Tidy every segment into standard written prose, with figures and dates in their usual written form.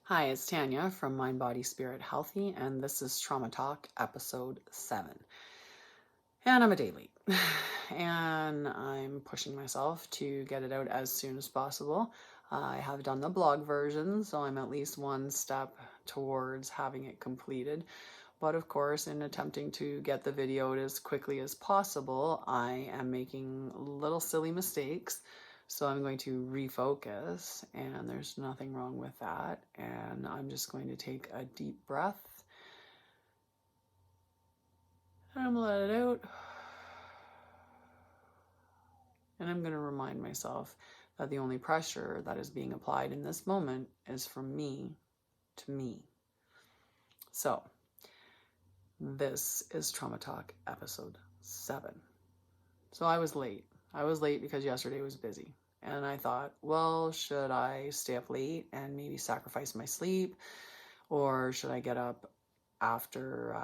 Hi, it's Tanya from Mind, Body, Spirit, Healthy, and this is Trauma Talk, episode 7. And I'm a day late, and I'm pushing myself to get it out as soon as possible. I have done the blog version, so I'm at least one step towards having it completed. But of course, in attempting to get the video out as quickly as possible, I am making little silly mistakes. So I'm going to refocus, and there's nothing wrong with that. And I'm just going to take a deep breath and let it out. And I'm going to remind myself that the only pressure that is being applied in this moment is from me to me. So this is Trauma Talk episode 7. So I was late. I was late because yesterday was busy. And I thought, well, should I stay up late and maybe sacrifice my sleep? Or should I get up after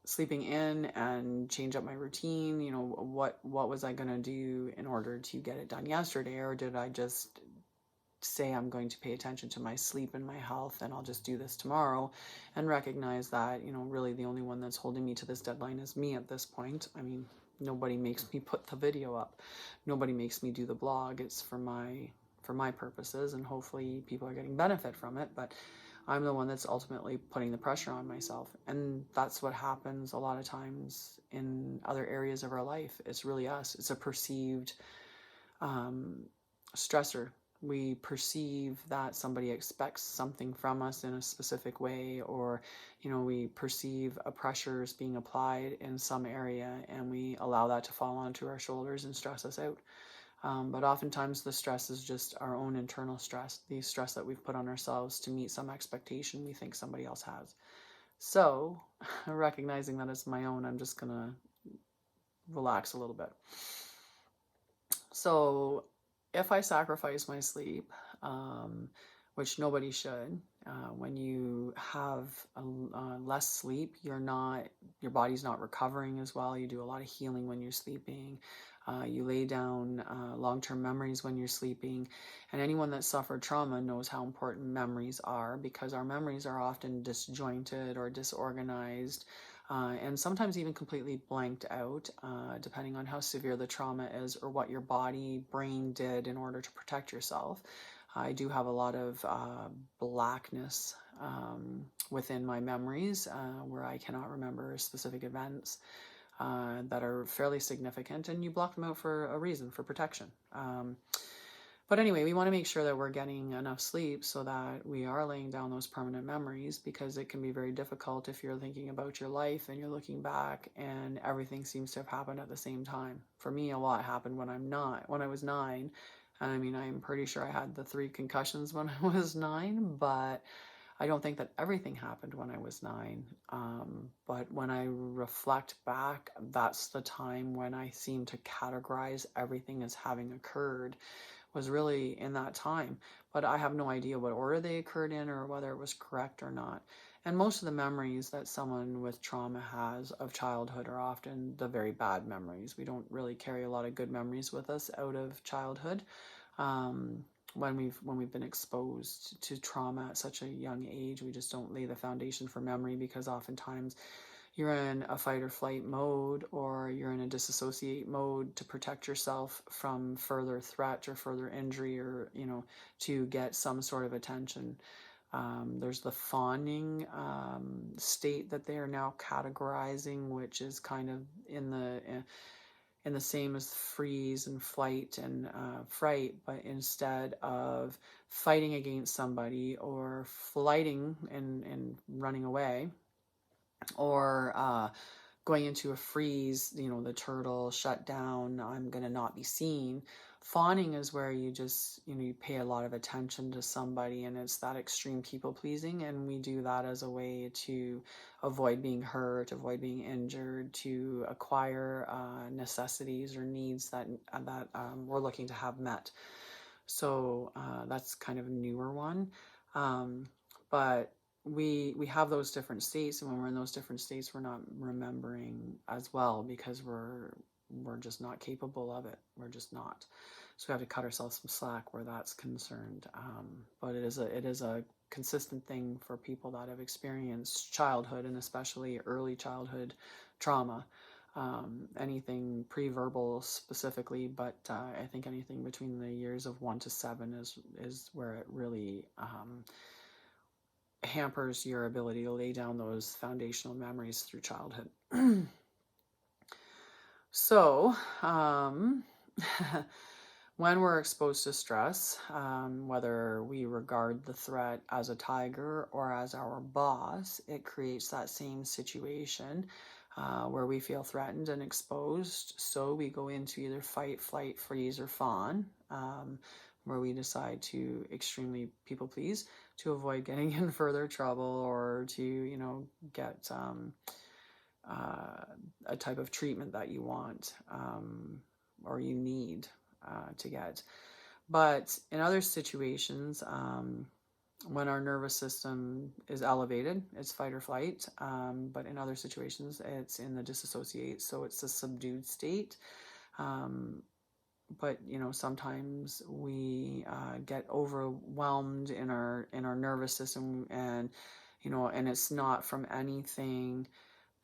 sleeping in and change up my routine? You know, what was I going to do in order to get it done yesterday? Or did I just say I'm going to pay attention to my sleep and my health and I'll just do this tomorrow, and recognize that, you know, really the only one that's holding me to this deadline is me at this point. I mean, nobody makes me put the video up. Nobody makes me do the blog. It's for my purposes, and hopefully people are getting benefit from it, but I'm the one that's ultimately putting the pressure on myself. And that's what happens a lot of times in other areas of our life. It's really us. It's a perceived stressor. We perceive that somebody expects something from us in a specific way, or, you know, we perceive a pressure is being applied in some area, and we allow that to fall onto our shoulders and stress us out. But oftentimes the stress is just our own internal stress, the stress that we've put on ourselves to meet some expectation we think somebody else has. So, recognizing that it's my own, I'm just going to relax a little bit. So, if I sacrifice my sleep, which nobody should, when you have less sleep, your body's not recovering as well. You do a lot of healing when you're sleeping. You lay down long-term memories when you're sleeping. And anyone that suffered trauma knows how important memories are, because our memories are often disjointed or disorganized. And sometimes even completely blanked out, depending on how severe the trauma is or what your body, brain did in order to protect yourself. I do have a lot of blackness within my memories, where I cannot remember specific events that are fairly significant, and you block them out for a reason, for protection. But anyway, we want to make sure that we're getting enough sleep so that we are laying down those permanent memories, because it can be very difficult if you're thinking about your life and you're looking back and everything seems to have happened at the same time. For me, a lot happened when I was 9. I mean, I'm pretty sure I had the 3 concussions when I was 9, but I don't think that everything happened when I was 9. But when I reflect back, that's the time when I seem to categorize everything as having occurred, was really in that time. But I have no idea what order they occurred in or whether it was correct or not. And most of the memories that someone with trauma has of childhood are often the very bad memories. We don't really carry a lot of good memories with us out of childhood. When we've been exposed to trauma at such a young age, we just don't lay the foundation for memory, because oftentimes you're in a fight or flight mode, or you're in a disassociate mode to protect yourself from further threat or further injury, or, you know, to get some sort of attention. There's the fawning state that they are now categorizing, which is kind of in the same as freeze and flight and fright, but instead of fighting against somebody or flighting and running away, or going into a freeze, you know, the turtle shut down, I'm going to not be seen. Fawning is where you just, you know, you pay a lot of attention to somebody, and it's that extreme people pleasing, and we do that as a way to avoid being hurt, avoid being injured, to acquire necessities or needs that we're looking to have met. So that's kind of a newer one. But we have those different states, and when we're in those different states, we're not remembering as well, because we're just not capable of it. We're just not. So we have to cut ourselves some slack where that's concerned. But it is a consistent thing for people that have experienced childhood, and especially early childhood trauma. Anything pre-verbal specifically, but I think anything between the years of 1 to 7 is where it really hampers your ability to lay down those foundational memories through childhood. So, when we're exposed to stress, whether we regard the threat as a tiger or as our boss, it creates that same situation where we feel threatened and exposed. So we go into either fight, flight, freeze, or fawn, where we decide to extremely people please to avoid getting in further trouble, or to, get a type of treatment that you want or you need to get. But in other situations, when our nervous system is elevated, it's fight or flight. But in other situations, it's in the disassociate, so it's a subdued state. But sometimes we get overwhelmed in our nervous system, and and it's not from anything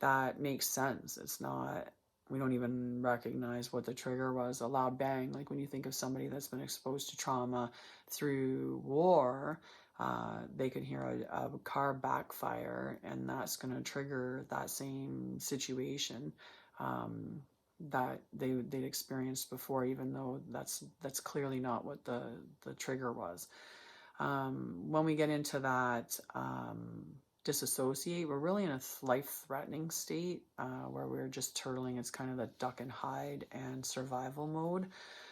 that makes sense. It's not, we don't even recognize what the trigger was. A loud bang, like when you think of somebody that's been exposed to trauma through war, they could hear a car backfire, and that's going to trigger that same situation that they'd experienced before, even though that's clearly not what the trigger was. When we get into that disassociate, we're really in a life-threatening state where we're just turtling. It's kind of the duck and hide and survival mode.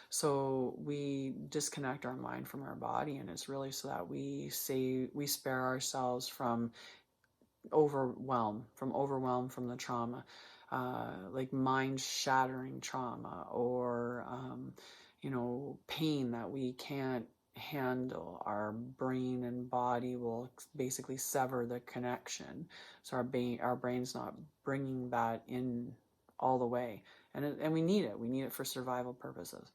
So we disconnect our mind from our body, and it's really so that we spare ourselves from overwhelm from the trauma, like mind-shattering trauma, or pain that we can't handle. Our brain and body will basically sever the connection, so our brain's not bringing that in all the way, and we need it for survival purposes.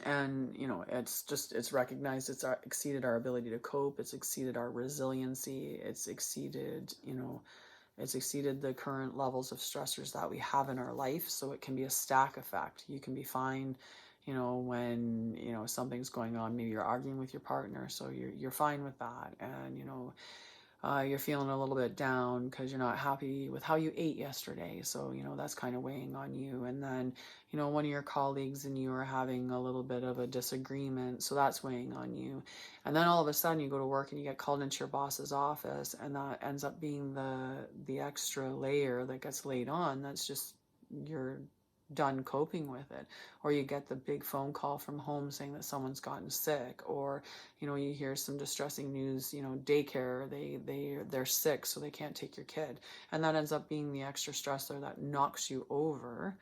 And it's recognized, it's exceeded our ability to cope, it's exceeded our resiliency, it's exceeded the current levels of stressors that we have in our life. So it can be a stack effect. You can be fine when something's going on. Maybe you're arguing with your partner, so you're fine with that, and you're feeling a little bit down because you're not happy with how you ate yesterday, so that's kind of weighing on you. And then one of your colleagues and you are having a little bit of a disagreement, so that's weighing on you. And then all of a sudden you go to work and you get called into your boss's office, and that ends up being the extra layer that gets laid on. That's just, you're done coping with it. Or you get the big phone call from home saying that someone's gotten sick, or you hear some distressing news, daycare, they're sick, so they can't take your kid, and that ends up being the extra stressor that knocks you over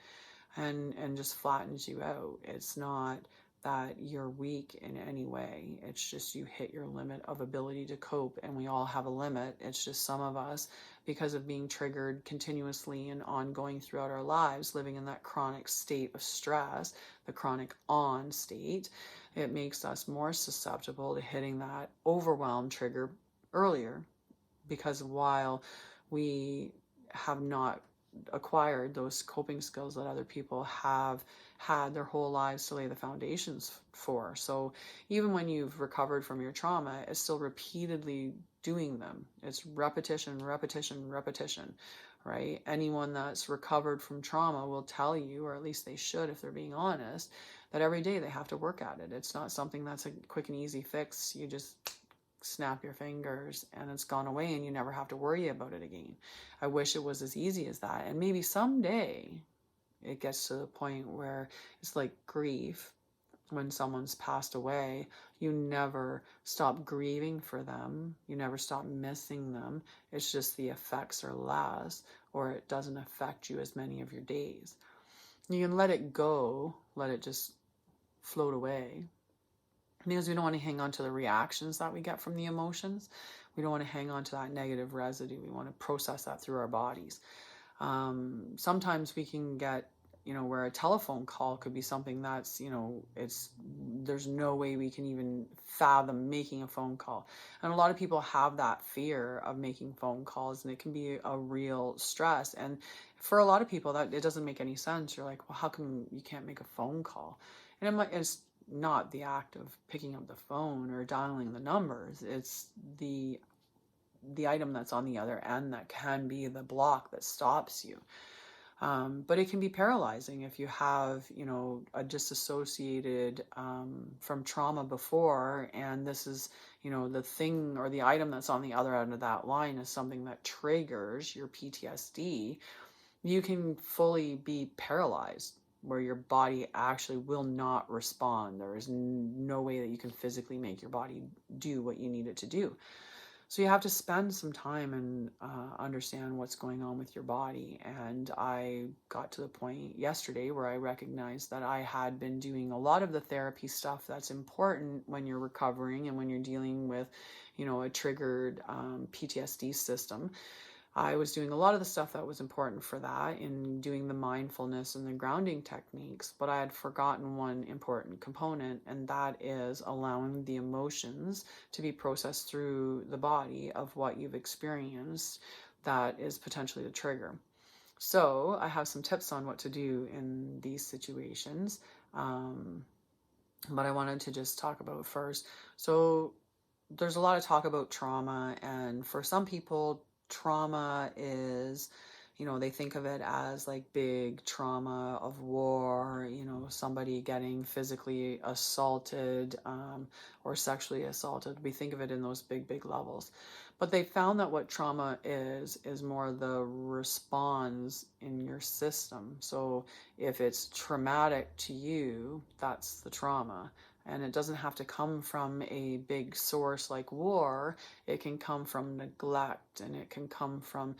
and just flattens you out. It's not that you're weak in any way. It's just you hit your limit of ability to cope, and we all have a limit. It's just some of us, because of being triggered continuously and ongoing throughout our lives, living in that chronic state of stress, the chronic on state, it makes us more susceptible to hitting that overwhelm trigger earlier, because while we have not acquired those coping skills that other people have had their whole lives to lay the foundations for. So even when you've recovered from your trauma, it's still repeatedly doing them. It's repetition, right? Anyone that's recovered from trauma will tell you, or at least they should if they're being honest, that every day they have to work at it. It's not something that's a quick and easy fix. You just snap your fingers and it's gone away and you never have to worry about it again. I wish it was as easy as that. And maybe someday it gets to the point where it's like grief. When someone's passed away, you never stop grieving for them. You never stop missing them. It's just the effects are less, or it doesn't affect you as many of your days. You can let it go, let it just float away. Because we don't want to hang on to the reactions that we get from the emotions. We don't want to hang on to that negative residue. We want to process that through our bodies. Sometimes we can get where a telephone call could be something that's, there's no way we can even fathom making a phone call. And a lot of people have that fear of making phone calls, and it can be a real stress. And for a lot of people, that it doesn't make any sense. You're like, well, how come you can't make a phone call? And it's not the act of picking up the phone or dialing the numbers. It's the item that's on the other end that can be the block that stops you. But it can be paralyzing if you have, a disassociated from trauma before, and this is, the thing or the item that's on the other end of that line is something that triggers your PTSD. You can fully be paralyzed, where your body actually will not respond. There is no way that you can physically make your body do what you need it to do. So you have to spend some time and understand what's going on with your body. And I got to the point yesterday where I recognized that I had been doing a lot of the therapy stuff that's important when you're recovering and when you're dealing with, a triggered PTSD system. I was doing a lot of the stuff that was important for that in doing the mindfulness and the grounding techniques, but I had forgotten one important component, and that is allowing the emotions to be processed through the body of what you've experienced that is potentially the trigger. So I have some tips on what to do in these situations, but I wanted to just talk about first. So there's a lot of talk about trauma, and for some people, trauma is, they think of it as like big trauma of war, somebody getting physically assaulted or sexually assaulted. We think of it in those big levels. But they found that what trauma is more the response in your system. So if it's traumatic to you, that's the trauma. And it doesn't have to come from a big source like war. It can come from neglect, and it can come from,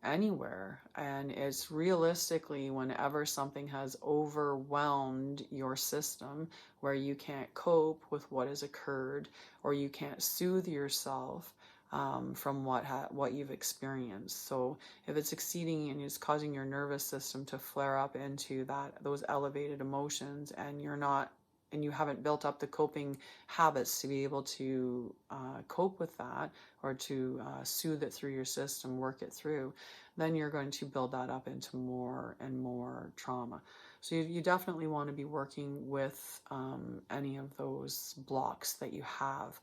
anywhere. And it's realistically whenever something has overwhelmed your system where you can't cope with what has occurred, or you can't soothe yourself from what you've experienced. So if it's exceeding and it's causing your nervous system to flare up into those elevated emotions, and you haven't built up the coping habits to be able to cope with that, or to soothe it through your system, work it through, then you're going to build that up into more and more trauma. So you definitely want to be working with any of those blocks that you have,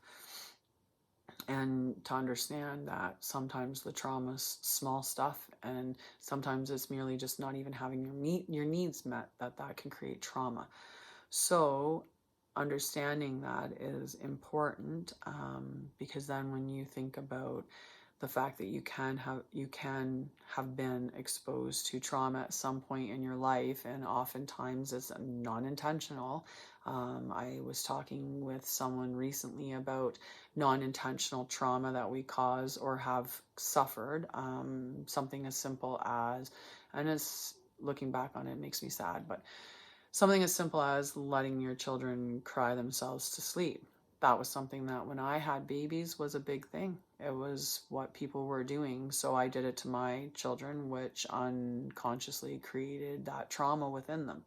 and to understand that sometimes the trauma's small stuff, and sometimes it's merely just not even having your needs met that can create trauma. So understanding that is important, because then when you think about the fact that you can have been exposed to trauma at some point in your life, and oftentimes it's non-intentional. I was talking with someone recently about non-intentional trauma that we cause or have suffered. Something as simple as, and it's looking back on it makes me sad, but something as simple as letting your children cry themselves to sleep. That was something that when I had babies was a big thing. It was what people were doing. So I did it to my children, which unconsciously created that trauma within them.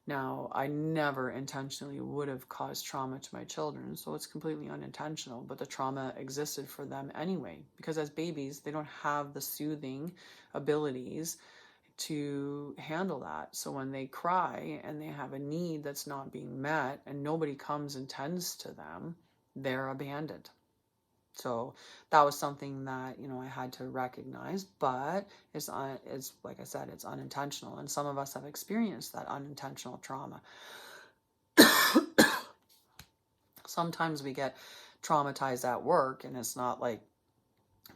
Now, I never intentionally would have caused trauma to my children, so it's completely unintentional, but the trauma existed for them anyway, because as babies, they don't have the soothing abilities to handle that. So when they cry and they have a need that's not being met and nobody comes and tends to them, they're abandoned. So that was something that, I had to recognize, but it's like I said, it's unintentional. And some of us have experienced that unintentional trauma. Sometimes we get traumatized at work, and it's not like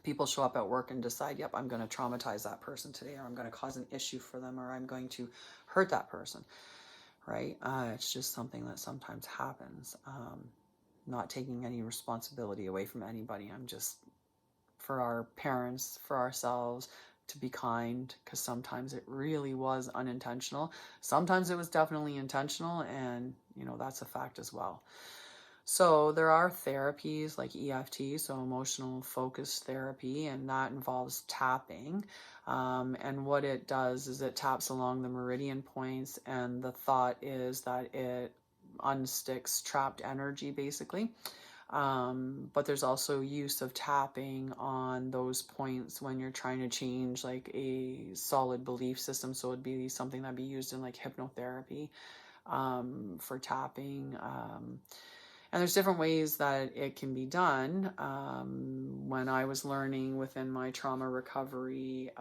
people show up at work and decide, yep, I'm going to traumatize that person today, or I'm going to cause an issue for them, or I'm going to hurt that person, right? It's just something that sometimes happens. Not taking any responsibility away from anybody. I'm just, for our parents, for ourselves, to be kind, because sometimes it really was unintentional. Sometimes it was definitely intentional, and, that's a fact as well. So there are therapies like EFT, so emotional focused therapy, and that involves tapping. And what it does is it taps along the meridian points, and the thought is that it unsticks trapped energy, basically. But there's also use of tapping on those points when you're trying to change like a solid belief system. So it'd be something that'd be used in like hypnotherapy, for tapping. And there's different ways that it can be done. When I was learning within my trauma recovery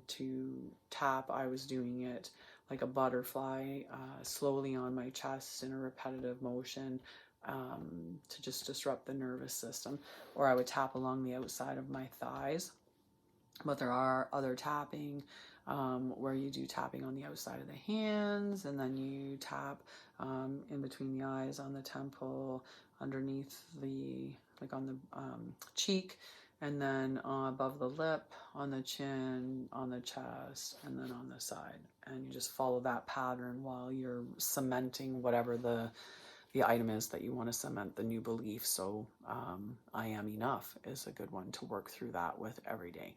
to tap, I was doing it like a butterfly, slowly on my chest in a repetitive motion, to just disrupt the nervous system. Or I would tap along the outside of my thighs. But there are other tapping, where you do tapping on the outside of the hands, and then you tap in between the eyes, on the temple, underneath the, like on the cheek, and then above the lip, on the chin, on the chest, and then on the side. And you just follow that pattern while you're cementing whatever the item is that you want to cement, the new belief. So I am enough is a good one to work through that with every day.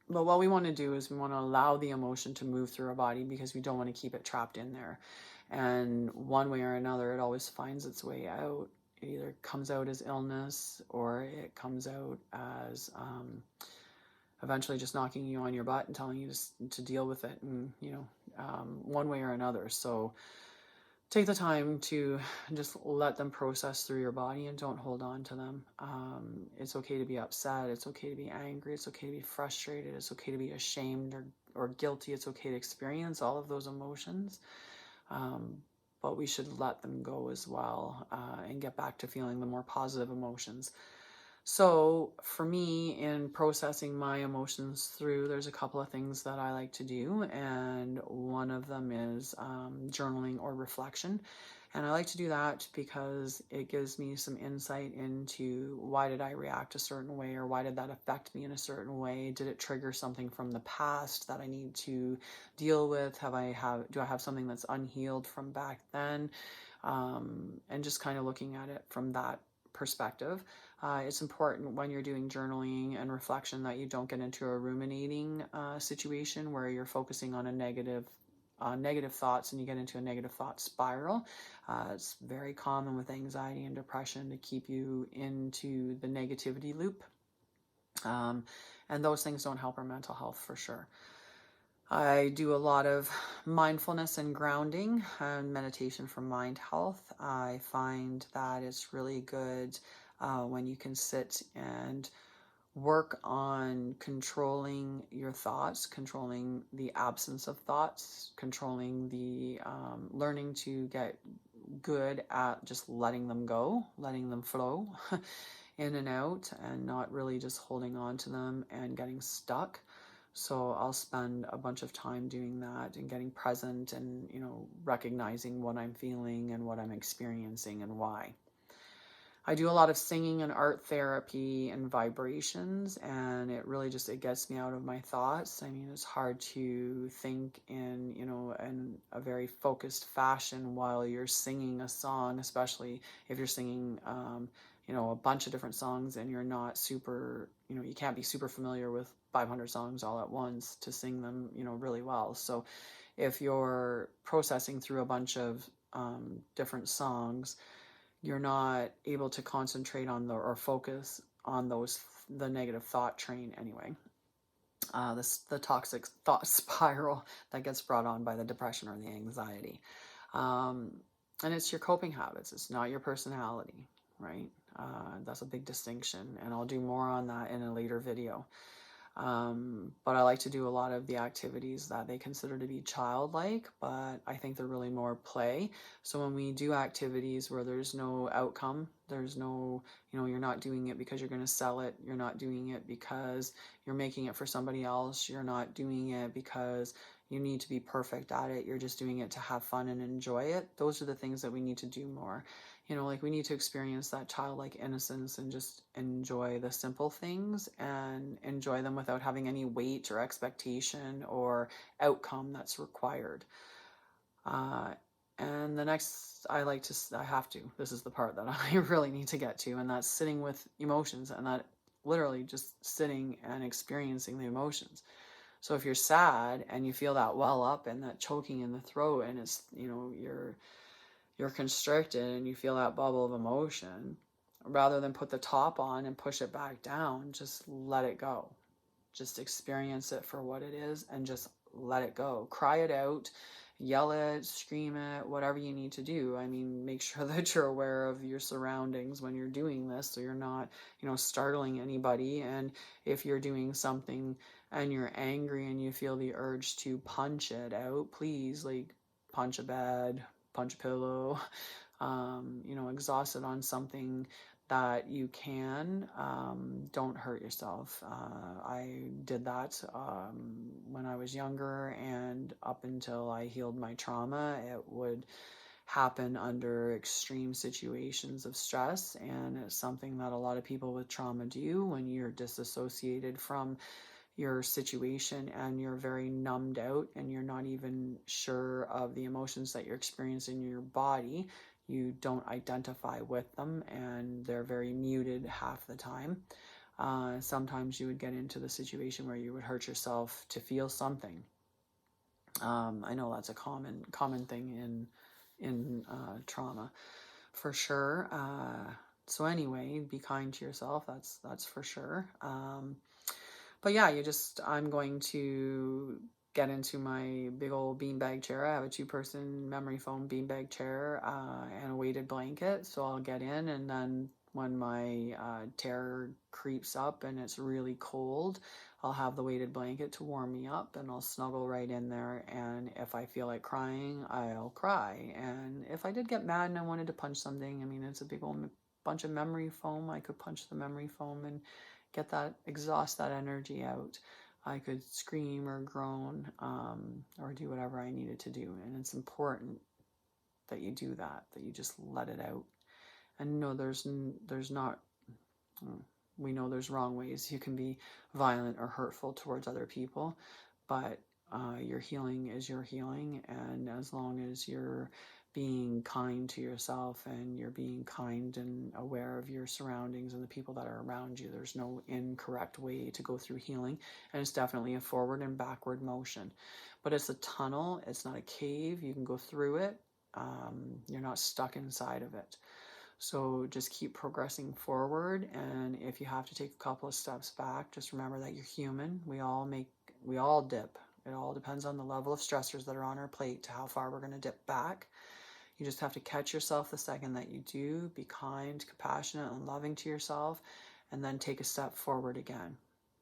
But what we want to do is we want to allow the emotion to move through our body, because we don't want to keep it trapped in there. And one way or another, it always finds its way out. It either comes out as illness, or it comes out as eventually just knocking you on your butt and telling you to deal with it, and one way or another. So take the time to just let them process through your body and don't hold on to them. It's okay to be upset. It's okay to be angry. It's okay to be frustrated. It's okay to be ashamed or guilty. It's okay to experience all of those emotions. But we should let them go as well, and get back to feeling the more positive emotions. So for me, in processing my emotions through, there's a couple of things that I like to do, and one of them is journaling or reflection. And I like to do that because it gives me some insight into why did I react a certain way, or why did that affect me in a certain way? Did it trigger something from the past that I need to deal with? Do I have something that's unhealed from back then? And just kind of looking at it from that perspective. It's important when you're doing journaling and reflection that you don't get into a ruminating situation where you're focusing on a negative thoughts, and you get into a negative thought spiral. It's very common with anxiety and depression to keep you into the negativity loop. And those things don't help our mental health for sure. I do a lot of mindfulness and grounding and meditation for mind health. I find that it's really good when you can sit and work on controlling your thoughts, controlling the absence of thoughts, controlling the learning to get good at just letting them go, letting them flow in and out, and not really just holding on to them and getting stuck. So I'll spend a bunch of time doing that and getting present, and recognizing what I'm feeling and what I'm experiencing and why. I do a lot of singing and art therapy and vibrations, and it really just, it gets me out of my thoughts. I mean, it's hard to think in a very focused fashion while you're singing a song, especially if you're singing, a bunch of different songs, and you're not super, you can't be super familiar with 500 songs all at once to sing them, really well. So if you're processing through a bunch of different songs, you're not able to concentrate on or focus on the negative thought train anyway. The toxic thought spiral that gets brought on by the depression or the anxiety. And it's your coping habits. It's not your personality, right? That's a big distinction, and I'll do more on that in a later video. But I like to do a lot of the activities that they consider to be childlike, but I think they're really more play. So when we do activities where there's no outcome, there's no, you're not doing it because you're going to sell it. You're not doing it because you're making it for somebody else. You're not doing it because you need to be perfect at it. You're just doing it to have fun and enjoy it. Those are the things that we need to do more. Like we need to experience that childlike innocence and just enjoy the simple things and enjoy them without having any weight or expectation or outcome that's required. And the next, I have to, this is the part that I really need to get to, and that's sitting with emotions, and that literally just sitting and experiencing the emotions. So if you're sad and you feel that well up and that choking in the throat, and it's, you're constricted and you feel that bubble of emotion, rather than put the top on and push it back down, just let it go. Just experience it for what it is and just let it go. Cry it out, yell it, scream it, whatever you need to do. I mean, make sure that you're aware of your surroundings when you're doing this, so you're not, startling anybody. And if you're doing something and you're angry and you feel the urge to punch it out, please, like, punch a bed, punch a pillow, exhausted on something that you can. Don't hurt yourself. I did that when I was younger, and up until I healed my trauma, it would happen under extreme situations of stress, and it's something that a lot of people with trauma do. When you're disassociated from your situation and you're very numbed out and you're not even sure of the emotions that you're experiencing in your body, you don't identify with them and they're very muted half the time. Sometimes you would get into the situation where you would hurt yourself to feel something. I know that's a common thing in trauma, for sure. So anyway, be kind to yourself. That's for sure. But yeah, I'm going to get into my big old beanbag chair. I have a 2-person memory foam beanbag chair and a weighted blanket. So I'll get in, and then when my terror creeps up and it's really cold, I'll have the weighted blanket to warm me up, and I'll snuggle right in there. And if I feel like crying, I'll cry. And if I did get mad and I wanted to punch something, I mean, it's a big old bunch of memory foam. I could punch the memory foam and exhaust that energy out. I could scream or groan or do whatever I needed to do. And it's important that you do that you just let it out. And no, there's not, we know there's wrong ways you can be violent or hurtful towards other people, but your healing is your healing. And as long as you're being kind to yourself and you're being kind and aware of your surroundings and the people that are around you, there's no incorrect way to go through healing. And it's definitely a forward and backward motion, but it's a tunnel. It's not a cave. You can go through it. You're not stuck inside of it. So just keep progressing forward. And if you have to take a couple of steps back, just remember that you're human. We all dip. It all depends on the level of stressors that are on our plate to how far we're going to dip back. You just have to catch yourself the second that you do. Be kind, compassionate, and loving to yourself, and then take a step forward again,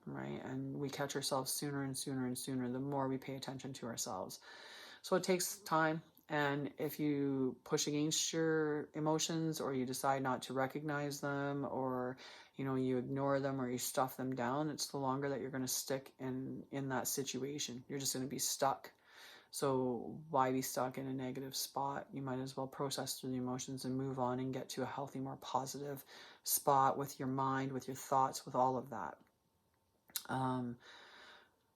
right? And we catch ourselves sooner and sooner and sooner the more we pay attention to ourselves. So it takes time. And if you push against your emotions, or you decide not to recognize them, or you ignore them, or you stuff them down, it's the longer that you're going to stick in that situation. You're just going to be stuck. So why be stuck in a negative spot? You might as well process through the emotions and move on and get to a healthy, more positive spot with your mind, with your thoughts, with all of that.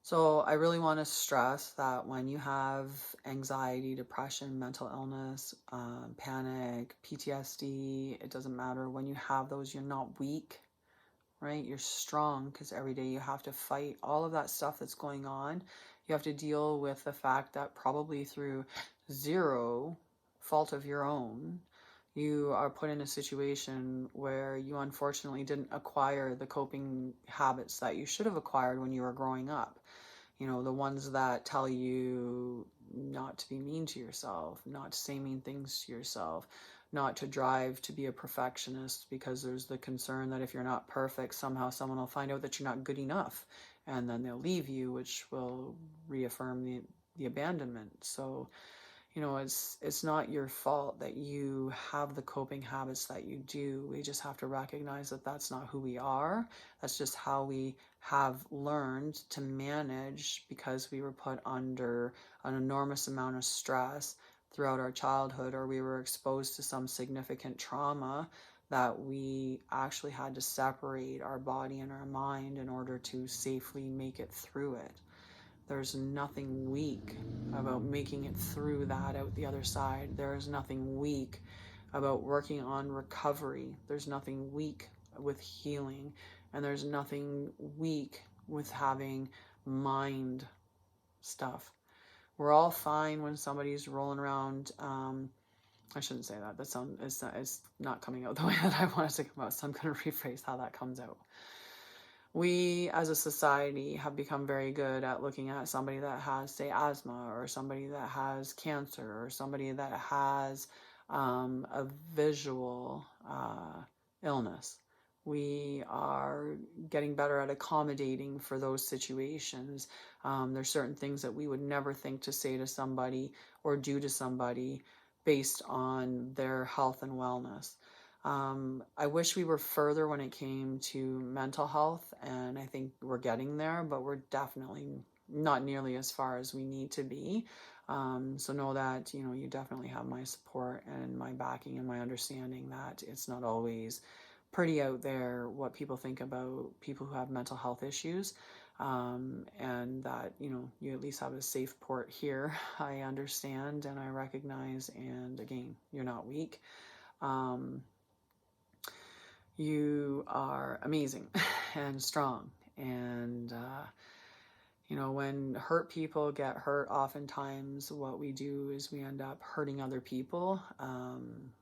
So I really want to stress that when you have anxiety, depression, mental illness, panic, PTSD, it doesn't matter. When you have those, you're not weak, right? You're strong, because every day you have to fight all of that stuff that's going on. You have to deal with the fact that probably through zero fault of your own, you are put in a situation where you unfortunately didn't acquire the coping habits that you should have acquired when you were growing up. The ones that tell you not to be mean to yourself, not to say mean things to yourself, not to drive to be a perfectionist, because there's the concern that if you're not perfect, somehow someone will find out that you're not good enough, and then they'll leave you, which will reaffirm the abandonment. So it's not your fault that you have the coping habits that you do. We just have to recognize that that's not who we are. That's just how we have learned to manage, because we were put under an enormous amount of stress throughout our childhood, or we were exposed to some significant trauma that we actually had to separate our body and our mind in order to safely make it through it. There's nothing weak about making it through that out the other side. There is nothing weak about working on recovery. There's nothing weak with healing, and there's nothing weak with having mind stuff. We're all fine when somebody's rolling around. I shouldn't say that. That sound it's not coming out the way that I want it to come out. So I'm going to rephrase how that comes out. We as a society have become very good at looking at somebody that has, say, asthma, or somebody that has cancer, or somebody that has a visual illness. We are getting better at accommodating for those situations. There's certain things that we would never think to say to somebody or do to somebody based on their health and wellness. I wish we were further when it came to mental health, and I think we're getting there, but we're definitely not nearly as far as we need to be. So know that, you definitely have my support and my backing and my understanding that it's not always pretty out there what people think about people who have mental health issues. And that, you at least have a safe port here. I understand and I recognize, and again, you're not weak. You are amazing and strong. And, when hurt people get hurt, oftentimes what we do is we end up hurting other people.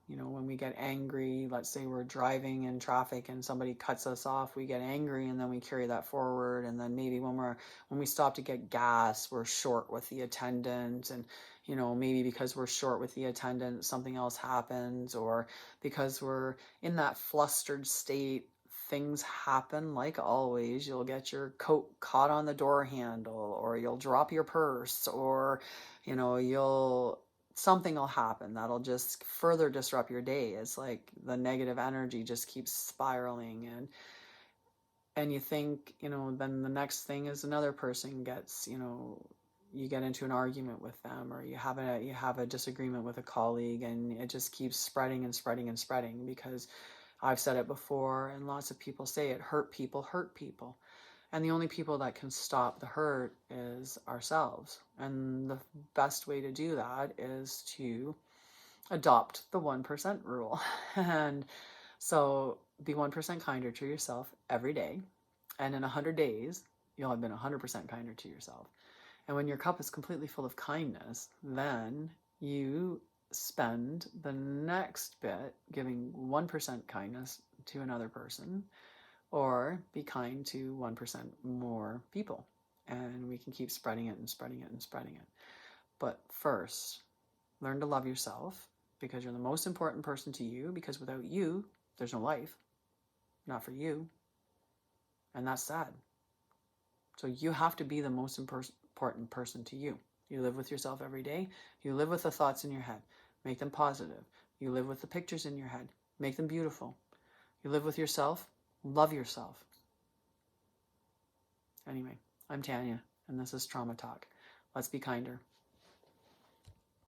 When we get angry, let's say we're driving in traffic and somebody cuts us off, we get angry and then we carry that forward. And then maybe when we stop to get gas, we're short with the attendant, and maybe because we're short with the attendant, something else happens, or because we're in that flustered state, things happen. Like always, you'll get your coat caught on the door handle, or you'll drop your purse, or something will happen that'll just further disrupt your day. It's like the negative energy just keeps spiraling, and you think, then the next thing is another person gets, you get into an argument with them, or you have a disagreement with a colleague, and it just keeps spreading and spreading and spreading, because I've said it before, and lots of people say it, hurt people. And the only people that can stop the hurt is ourselves. And the best way to do that is to adopt the 1% rule. And so be 1% kinder to yourself every day. And in 100 days, you'll have been 100% kinder to yourself. And when your cup is completely full of kindness, then you spend the next bit giving 1% kindness to another person, or be kind to 1% more people. And we can keep spreading it and spreading it and spreading it. But first, learn to love yourself, because you're the most important person to you, because without you, there's no life. Not for you. And that's sad. So you have to be the most important person to you. You live with yourself every day. You live with the thoughts in your head. Make them positive. You live with the pictures in your head. Make them beautiful. You live with yourself. Love yourself. Anyway, I'm Tanya, and this is Trauma Talk. Let's be kinder.